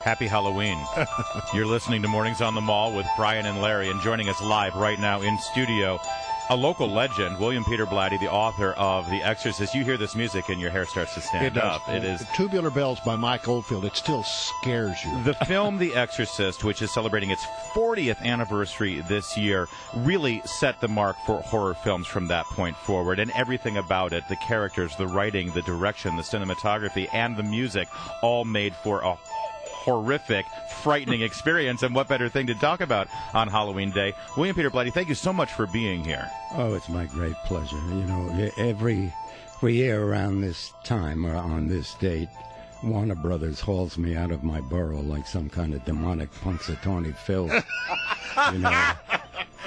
Happy Halloween. You're listening to Mornings on the Mall with Brian and Larry, and joining us live right now in studio, a local legend, William Peter Blatty, the author of The Exorcist. You hear this music and your hair starts to stand up. It is Tubular Bells by Mike Oldfield. It still scares you. The film The Exorcist, which is celebrating its 40th anniversary this year, really set the mark for horror films from that point forward. And everything about it, the characters, the writing, the direction, the cinematography, and the music, all made for a horrific, frightening experience. And what better thing to talk about on Halloween Day? William Peter Blatty, thank you so much for being here. Oh, it's my great pleasure. You know, every year around this time or on this date, Warner Brothers hauls me out of my burrow like some kind of demonic Punxsutawney Phil. You know.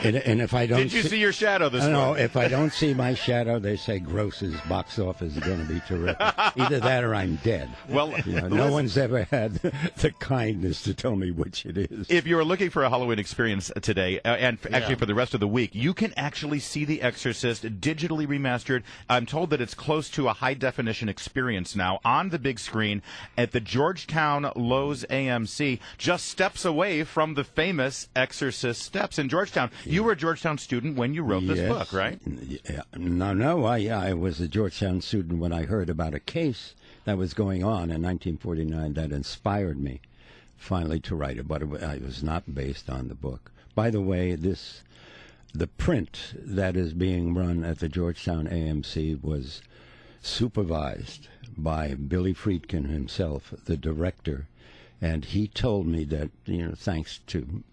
And if I don't, did you see your shadow this morning? No, if I don't see my shadow, they say Gross's box office is going to be terrific. Either that or I'm dead. Well, you know, no one's ever had the kindness to tell me which it is. If you're looking for a Halloween experience today, and actually for the rest of the week, you can actually see The Exorcist digitally remastered. I'm told that it's close to a high-definition experience now on the big screen at the Georgetown Lowe's AMC, just steps away from the famous Exorcist steps in Georgetown. You were a Georgetown student when you wrote this book, right? Yeah. No. I was a Georgetown student when I heard about a case that was going on in 1949 that inspired me finally to write it, but it was not based on the book. By the way, the print that is being run at the Georgetown AMC was supervised by Billy Friedkin himself, the director, and he told me that, you know, thanks to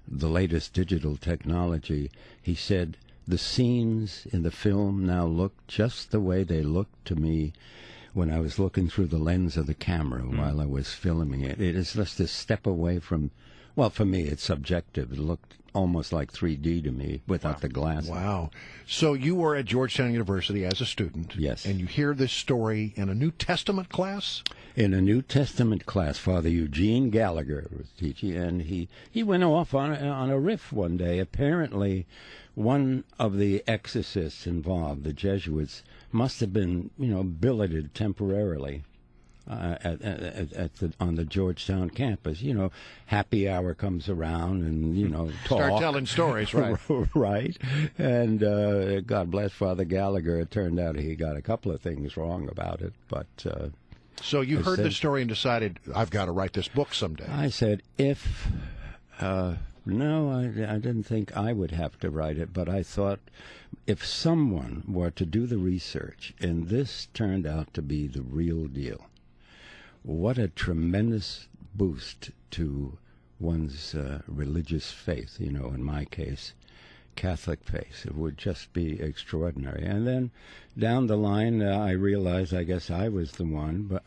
the latest digital technology, he said, the scenes in the film now look just the way they looked to me when I was looking through the lens of the camera while I was filming it. It is just a step away from, well, for me, it's subjective. It looked almost like 3D to me without the glasses. Wow. So you were at Georgetown University as a student. Yes. And you hear this story in a New Testament class? In a New Testament class, Father Eugene Gallagher was teaching, and he went off on a riff one day. Apparently, one of the exorcists involved, the Jesuits, must have been, billeted temporarily on the Georgetown campus. You know, happy hour comes around, and talk. Start telling stories, right? Right. And God bless Father Gallagher. It turned out he got a couple of things wrong about it, but. So you heard the story and decided, I've got to write this book someday. I said, no, I didn't think I would have to write it, but I thought if someone were to do the research, and this turned out to be the real deal, what a tremendous boost to one's religious faith, in my case, Catholic faith. It would just be extraordinary. And then down the line, I realized I guess I was the one, but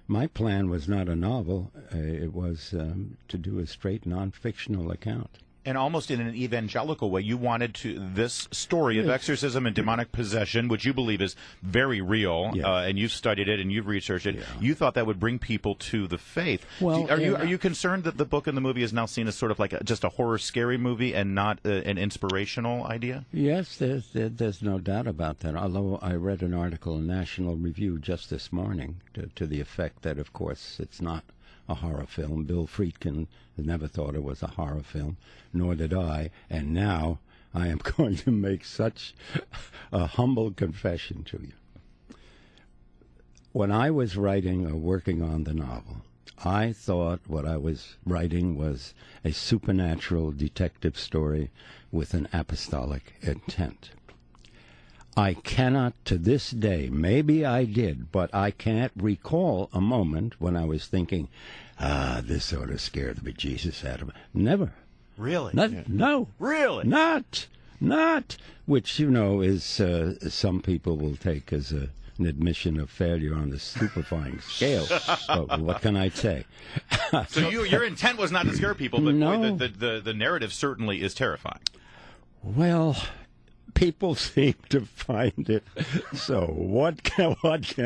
my plan was not a novel. It was to do a straight non-fictional account. And almost in an evangelical way, you wanted this story of exorcism and demonic possession, which you believe is very real, and you've studied it and you've researched it. Yeah. You thought that would bring people to the faith. Well, are you concerned that the book and the movie is now seen as sort of like just a horror, scary movie and not an inspirational idea? Yes, there's no doubt about that. Although I read an article in National Review just this morning to the effect that, of course, it's not a horror film. Bill Friedkin never thought it was a horror film, nor did I, and now I am going to make such a humble confession to you. When I was writing or working on the novel, I thought what I was writing was a supernatural detective story with an apostolic intent. I cannot, to this day, maybe I did, but I can't recall a moment when I was thinking, this sort of scared the bejesus out of me. Never. Really? No. Really? Not. Which, is some people will take as an admission of failure on the stupefying scale. But what can I say? So your intent was not to scare people, but no. Boy, the narrative certainly is terrifying. Well, people seem to find it. So what can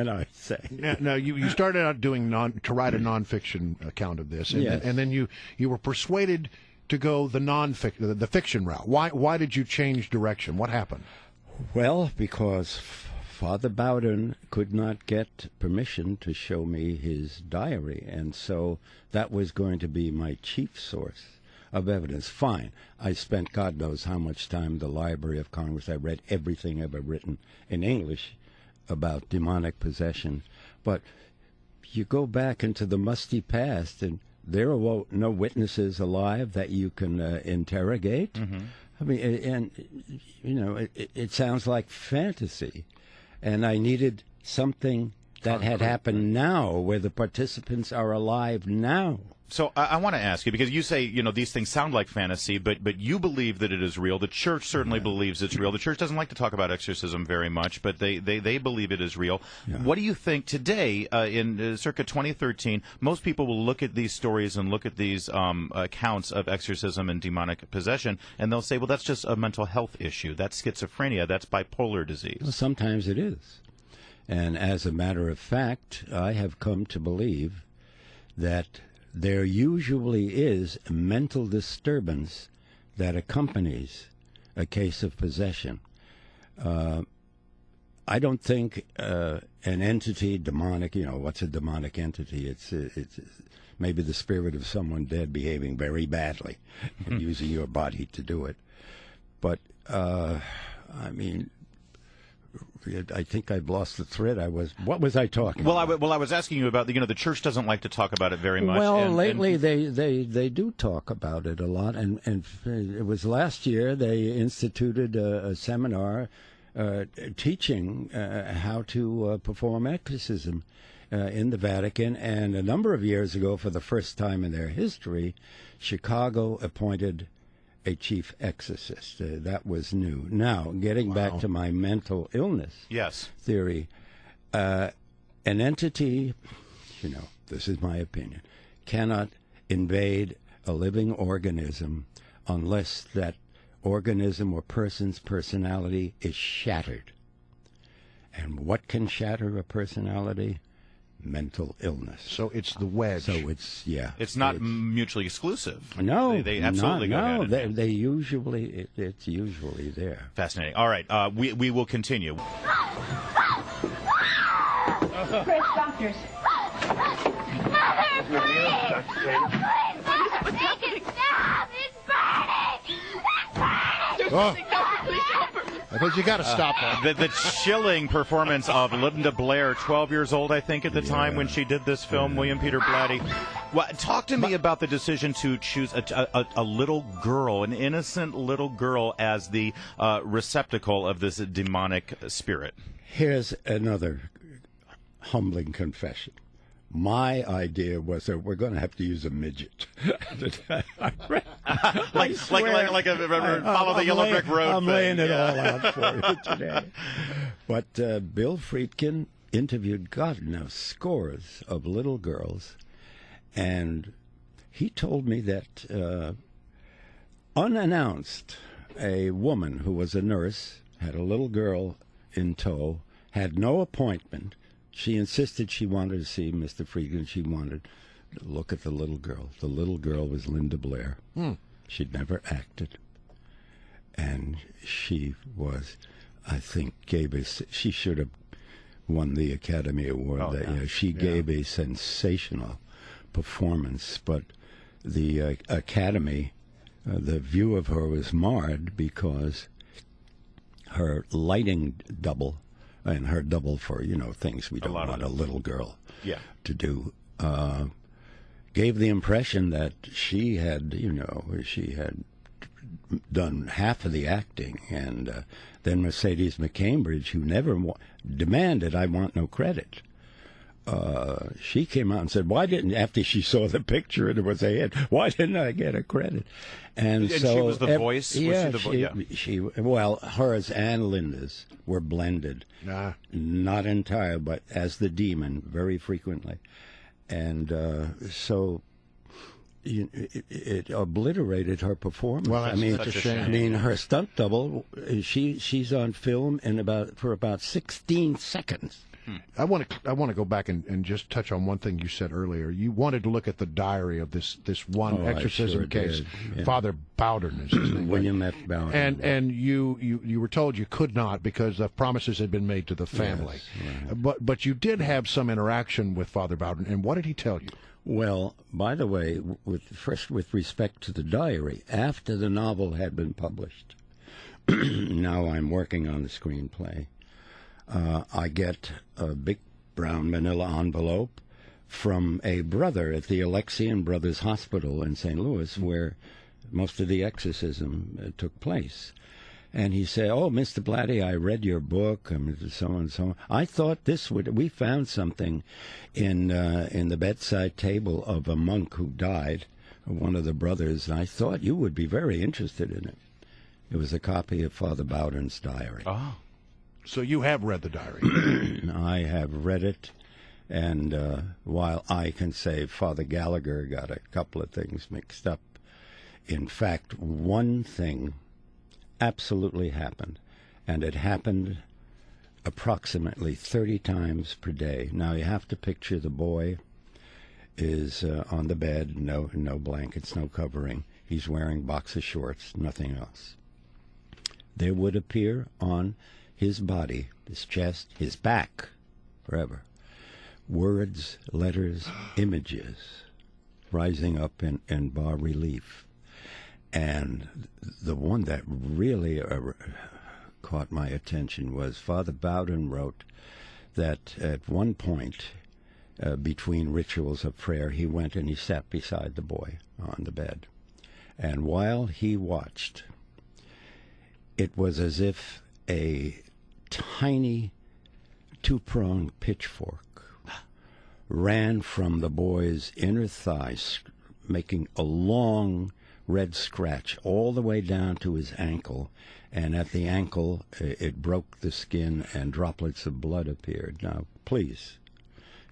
I say? Now you started out doing to write a nonfiction account of this, and then you were persuaded to go the fiction route. Why did you change direction? What happened? Well, because Father Bowden could not get permission to show me his diary, and so that was going to be my chief source of evidence. Fine. I spent God knows how much time in the Library of Congress. I read everything ever written in English about demonic possession. But you go back into the musty past, and there are no witnesses alive that you can interrogate. Mm-hmm. I mean, and, you know, it sounds like fantasy. And I needed something that had happened now, where the participants are alive now. So I want to ask you, because you say, you know, these things sound like fantasy, but you believe that it is real. The church certainly believes it's real. The church doesn't like to talk about exorcism very much, but they believe it is real. Yeah. What do you think today, in circa 2013, most people will look at these stories and look at these accounts of exorcism and demonic possession, and they'll say, well, that's just a mental health issue. That's schizophrenia. That's bipolar disease. Well, sometimes it is. And as a matter of fact, I have come to believe that there usually is a mental disturbance that accompanies a case of possession. I don't think an entity, demonic, you know, what's a demonic entity? It's maybe the spirit of someone dead behaving very badly and using your body to do it. But, I mean, I think I've lost the thread. What was I talking about? I was asking you about, the church doesn't like to talk about it very much. Well, lately they do talk about it a lot, and it was last year they instituted a seminar teaching how to perform exorcism in the Vatican, and a number of years ago, for the first time in their history, Chicago appointed a chief exorcist. That was new. Now, getting back to my mental illness theory, an entity, you know, this is my opinion, cannot invade a living organism unless that organism or person's personality is shattered. And what can shatter a personality? Mental illness. So it's the wedge. So it's, It's not mutually exclusive. No. They absolutely go hand in hand. They usually, it's usually there. Fascinating. All right, we will continue. Chris, doctors. Mother, please! Please, take it down! It's burning! It's burning! Oh. I think you got to stop her. The chilling performance of Linda Blair, 12 years old, I think, at the time when she did this film, William Peter Blatty. Well, talk to me about the decision to choose a little girl, an innocent little girl, as the receptacle of this demonic spirit. Here's another humbling confession. My idea was that we're going to have to use a midget. like a follow the yellow brick road. I'm laying it all out for you today. But Bill Friedkin interviewed, God knows, scores of little girls, and he told me that unannounced, a woman who was a nurse had a little girl in tow, had no appointment. She insisted she wanted to see Mr. Friedkin. She wanted to look at the little girl. The little girl was Linda Blair. She'd never acted. And she was, I think, she should have won the Academy Award. She gave a sensational performance, but the Academy, the view of her was marred because her lighting double, and her double for, things we don't want a little girl to do, gave the impression that she had done half of the acting. And then Mercedes McCambridge, who never demanded, I want no credit, she came out and said, after she saw the picture and it was a hit, why didn't I get a credit? And so she was the voice? Well, hers and Linda's were blended. Not entirely, but as the demon very frequently. And so it obliterated her performance. Well, that's such a shame. I mean, her stunt double, she's on film for about 16 seconds. I want to go back and just touch on one thing you said earlier. You wanted to look at the diary of this one exorcism case. Yeah. Father Bowden is his name. William F. Bowden. And you were told you could not because the promises had been made to the family. Yes, right. But you did have some interaction with Father Bowden, and what did he tell you? Well, by the way, with respect to the diary, after the novel had been published, now I'm working on the screenplay, I get a big brown manila envelope from a brother at the Alexian Brothers Hospital in St. Louis, where most of the exorcism took place. And he said, "Oh, Mr. Blatty, I read your book," so on and so on. I thought we found something in the bedside table of a monk who died, one of the brothers, and I thought you would be very interested in it. It was a copy of Father Bowden's diary. Oh. So you have read the diary. I have read it, and while I can say Father Gallagher got a couple of things mixed up, in fact, one thing absolutely happened, and it happened approximately 30 times per day. Now you have to picture the boy is on the bed, no blankets, no covering. He's wearing boxer shorts, nothing else. There would appear on his body, his chest, his back, forever, words, letters, images rising up in bas relief. And the one that really caught my attention was Father Bowden wrote that at one point, between rituals of prayer, he went and he sat beside the boy on the bed. And while he watched, it was as if a tiny two-pronged pitchfork ran from the boy's inner thigh, making a long red scratch all the way down to his ankle, and at the ankle it broke the skin and droplets of blood appeared. Now, please,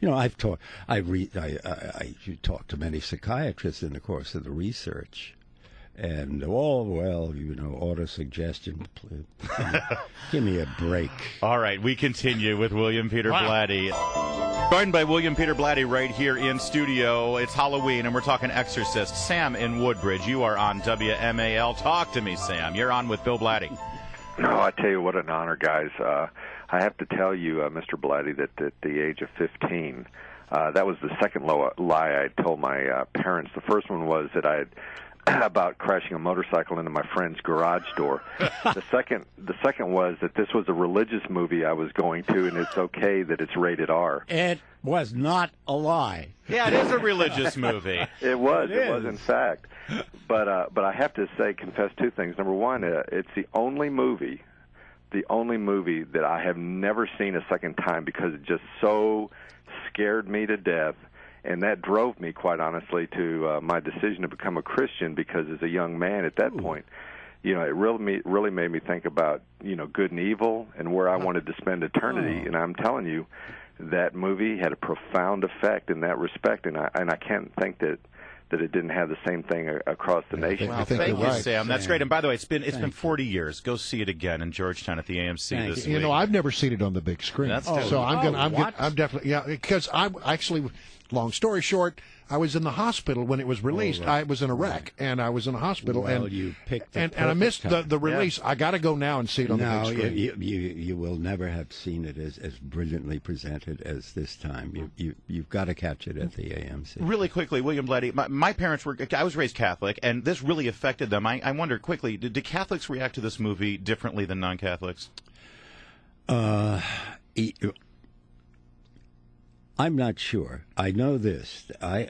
I've talked to many psychiatrists in the course of the research, and autosuggestion. Give me a break. All right, we continue with William Peter Blatty. Joined by William Peter Blatty right here in studio. It's Halloween, and we're talking Exorcist. Sam in Woodbridge, you are on WMAL. Talk to me, Sam. You're on with Bill Blatty. No, I tell you what, an honor, guys. I have to tell you, Mr. Blatty, that at the age of 15, that was the second lie I told my parents. The first one was that I had about crashing a motorcycle into my friend's garage door. The second was that this was a religious movie I was going to, and it's okay that it's rated R. It was not a lie. Yeah, it is a religious movie. It was in fact. But I have to confess two things. Number one, it's the only movie that I have never seen a second time because it just so scared me to death. And that drove me, quite honestly, to my decision to become a Christian, because as a young man at that point, it really made me think about, good and evil and where I wanted to spend eternity. And I'm telling you, that movie had a profound effect in that respect, and I can't think that it didn't have the same thing across the nation. Well, thank you, right. Sam. That's great. And by the way, it's been 40 years. Go see it again in Georgetown at the AMC this week. I've never seen it on the big screen. That's so I'm definitely because I'm actually. Long story short, I was in the hospital when it was released. Oh, right. I was in a wreck, and I was in a hospital. Well, and you picked the and I missed perfect the release. Yeah. I got to go now and see it on the big screen. You will never have seen it as brilliantly presented as this time. You've got to catch it at the AMC. Really quickly, William Blatty, my parents I was raised Catholic, and this really affected them. I wonder quickly, did Catholics react to this movie differently than non-Catholics? I'm not sure. I know this. I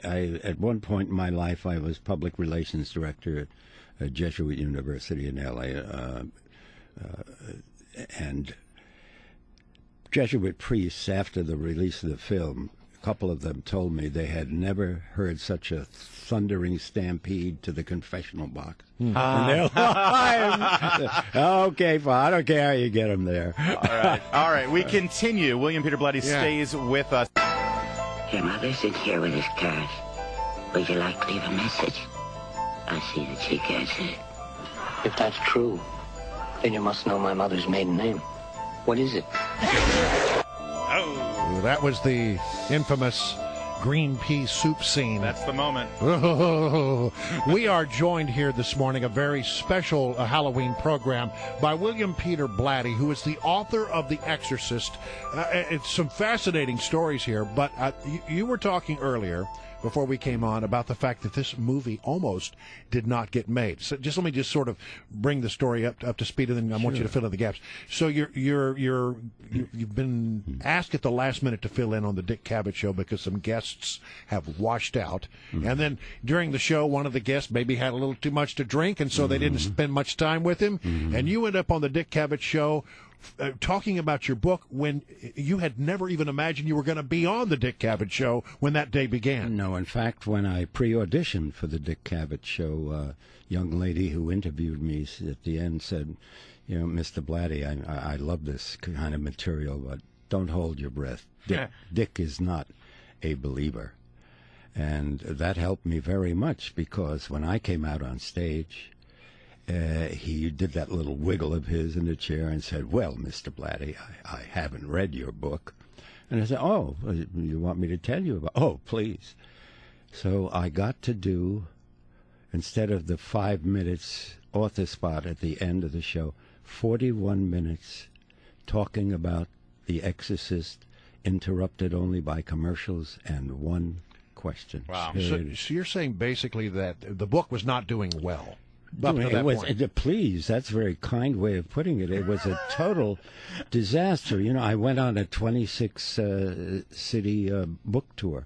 at one point in my life, I was public relations director at a Jesuit university in L.A., and Jesuit priests, after the release of the film, a couple of them told me they had never heard such a thundering stampede to the confessional box. And they're like, okay, fine. I don't care how you get them there. All right. We continue. William Peter Blatty stays with us. Your mother's in here with his card. Would you like to leave a message? I see that she gets it. If that's true, then you must know my mother's maiden name. What is it? Oh. that was the infamous green pea soup scene. That's the moment. We are joined here this morning, a very special Halloween program, by William Peter Blatty, who is the author of The Exorcist. It's some fascinating stories here, but you were talking earlier, before we came on, about the fact that this movie almost did not get made. So let me sort of bring the story up to speed, and then I want you to fill in the gaps. So you've been asked at the last minute to fill in on the Dick Cavett show because some guests have washed out, and then during the show, one of the guests maybe had a little too much to drink, and so they didn't spend much time with him, and you end up on the Dick Cavett show talking about your book when you had never even imagined you were going to be on the Dick Cavett show when that day began. No, in fact, when I pre-auditioned for the Dick Cavett show, a young lady who interviewed me at the end said, you know, Mr. Blatty, I love this kind of material, but don't hold your breath. Dick is not a believer. And that helped me very much, because when I came out on stage, he did that little wiggle of his in the chair and said, well, Mr. Blatty, I haven't read your book. And I said, oh, you want me to tell you about? Oh, please. So I got to do, instead of the 5 minutes author spot at the end of the show, 41 minutes talking about The Exorcist, interrupted only by commercials and one question. Wow. So you're saying basically that the book was not doing well. Please, that's a very kind way of putting it. It was a total disaster. You know, I went on a 26-city book tour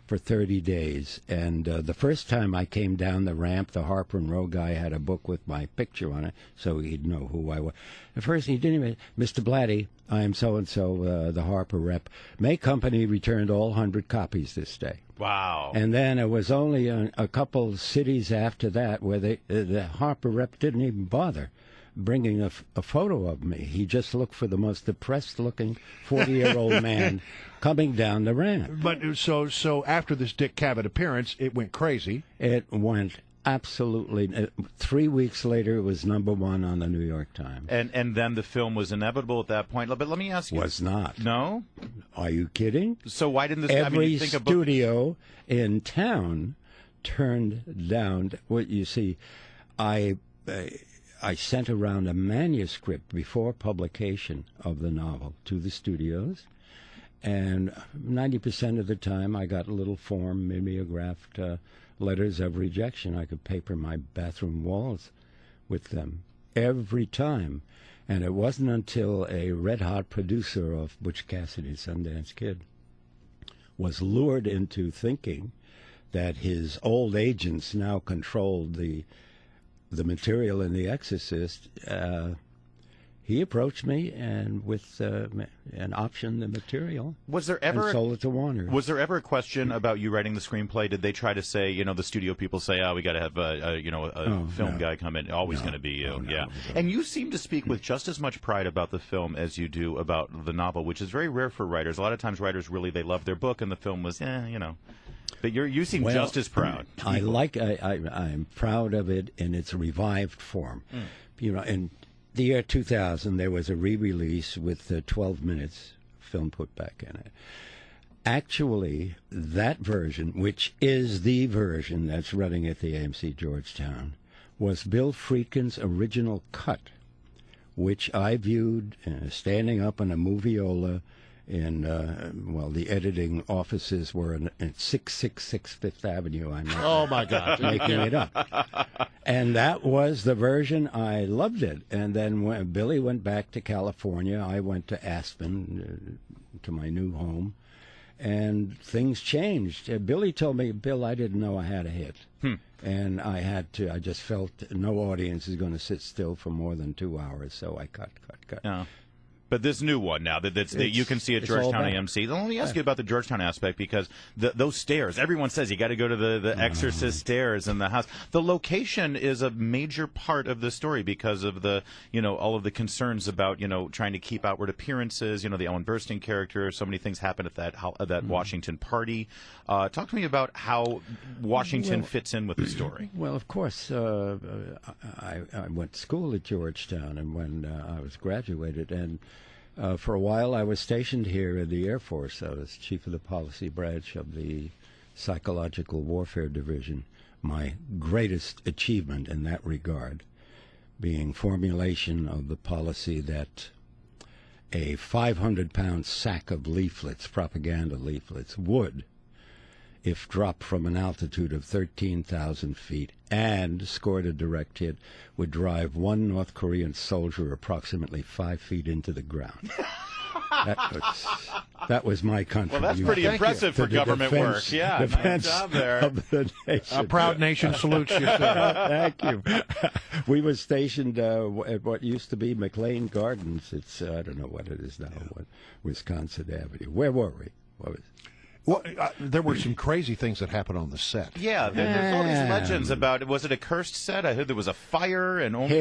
for 30 days, and the first time I came down the ramp, the Harper and Row guy had a book with my picture on it, so he'd know who I was. At first, he didn't even, Mr. Blatty, I am so-and-so, the Harper rep. May Company returned all 100 copies this day. Wow. And then it was only a couple cities after that where the Harper rep didn't even bother bringing a photo of me. He just looked for the most depressed-looking 40-year-old man coming down the ramp. But so after this Dick Cavett appearance, it went crazy. It went absolutely. 3 weeks later, it was #1 on the New York Times. And then the film was inevitable at that point. But let me ask you. Was not. No? Are you kidding? So why didn't this... Every studio in town turned down... What you see, I sent around a manuscript before publication of the novel to the studios, and 90% of the time I got a little form, mimeographed letters of rejection. I could paper my bathroom walls with them every time. And it wasn't until a red-hot producer of Butch Cassidy's Sundance Kid was lured into thinking that his old agents now controlled the material in The Exorcist, he approached me and with an option the material. Was there ever and sold it to Warner? Was there ever a question about you writing the screenplay? Did they try to say, you know, the studio people say, we got to have a film guy come in? Always going to be you, yeah. And you seem to speak with just as much pride about the film as you do about the novel, which is very rare for writers. A lot of times, writers really they love their book, and the film was, you know. But you seem just as proud. I'm proud of it in its revived form. You know, in the year 2000, there was a re-release with 12 minutes film put back in it. Actually, that version, which is the version that's running at the AMC Georgetown, was Bill Friedkin's original cut, which I viewed standing up on a moviola in, the editing offices were in 666 Fifth Avenue. Oh, my God. Making it up. And that was the version. I loved it. And then when Billy went back to California, I went to Aspen, to my new home, and things changed. Billy told me, Bill, I didn't know I had a hit. And I just felt no audience is going to sit still for more than 2 hours, so I cut. Oh. But this new one now that you can see at Georgetown AMC. Let me ask you about the Georgetown aspect, because those stairs. Everyone says you got to go to the Exorcist stairs in the house. The location is a major part of the story because of the all of the concerns about trying to keep outward appearances. The Ellen Burstyn character. So many things happen at that Washington party. Talk to me about how Washington fits in with the story. Well, of course, I went to school at Georgetown, and when I was graduated, and For a while, I was stationed here in the Air Force. I was chief of the policy branch of the Psychological Warfare Division. My greatest achievement in that regard being formulation of the policy that a 500-pound sack of leaflets, propaganda leaflets, would, if dropped from an altitude of 13,000 feet and scored a direct hit, would drive one North Korean soldier approximately 5 feet into the ground. That was my contribution. Well, that's pretty impressive for government work. Yeah, nice job there. Of the nation. A proud nation salutes you, sir. Thank you. We were stationed at what used to be McLean Gardens. It's, I don't know what it is now, Wisconsin Avenue. Where were we? What was Well, there were some crazy things that happened on the set. Yeah, there's all these legends about, was it a cursed set? I heard there was a fire and only...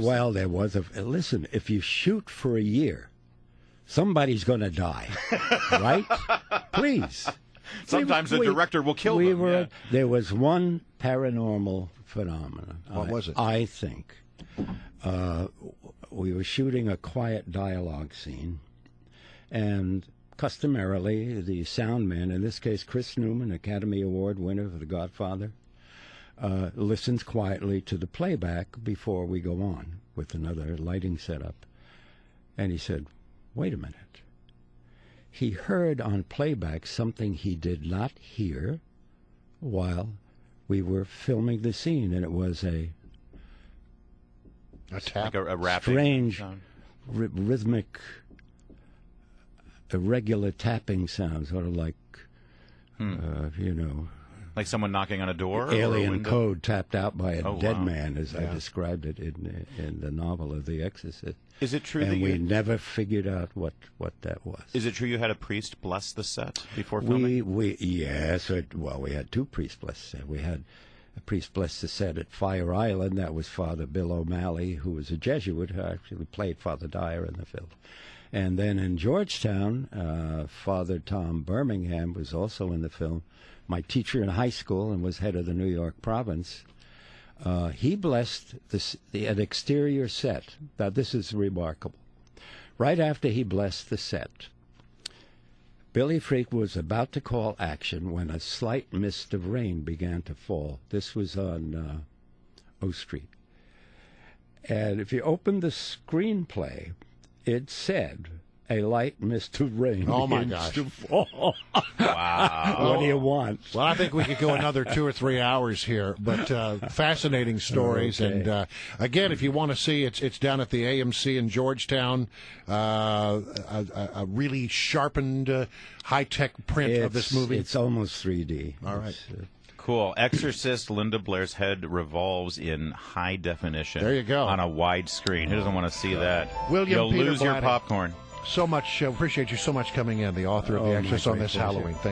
Well, there was a... Listen, if you shoot for a year, somebody's going to die, right? Please. Sometimes the director will kill them. There was one paranormal phenomenon. What was it? I think. We were shooting a quiet dialogue scene, and customarily, the sound man, in this case Chris Newman, Academy Award winner for The Godfather, listens quietly to the playback before we go on with another lighting setup. And he said, wait a minute. He heard on playback something he did not hear while we were filming the scene, and it was a tap, like a rapping strange, sound. Rhythmic, irregular tapping sound, sort of like, like someone knocking on a door? Alien code tapped out by a dead wow. man, as I described it in the novel of The Exorcist. Is it true and we never figured out what that was. Is it true you had a priest bless the set before filming? Yes. We had two priests bless the set. We had a priest bless the set at Fire Island. That was Father Bill O'Malley, who was a Jesuit, who actually played Father Dyer in the film. And then in Georgetown, Father Tom Birmingham was also in the film. My teacher in high school and was head of the New York province. He blessed an exterior set. Now, this is remarkable. Right after he blessed the set, Billy Freak was about to call action when a slight mist of rain began to fall. This was on O Street. And if you open the screenplay, it said, a light mist of rain begins to fall. Wow. What do you want? Well, I think we could go another 2 or 3 hours here, but fascinating stories. Okay. And again, if you want to see, it's down at the AMC in Georgetown, a really sharpened, high-tech print of this movie. It's almost 3D. All right. Cool. Exorcist, Linda Blair's head revolves in high definition. There you go. On a wide screen. Who doesn't want to see that? William You'll Peter lose your Blatty. popcorn. So much. Appreciate you so much coming in, the author of The my Exorcist, on great this pleasure. Halloween. Thank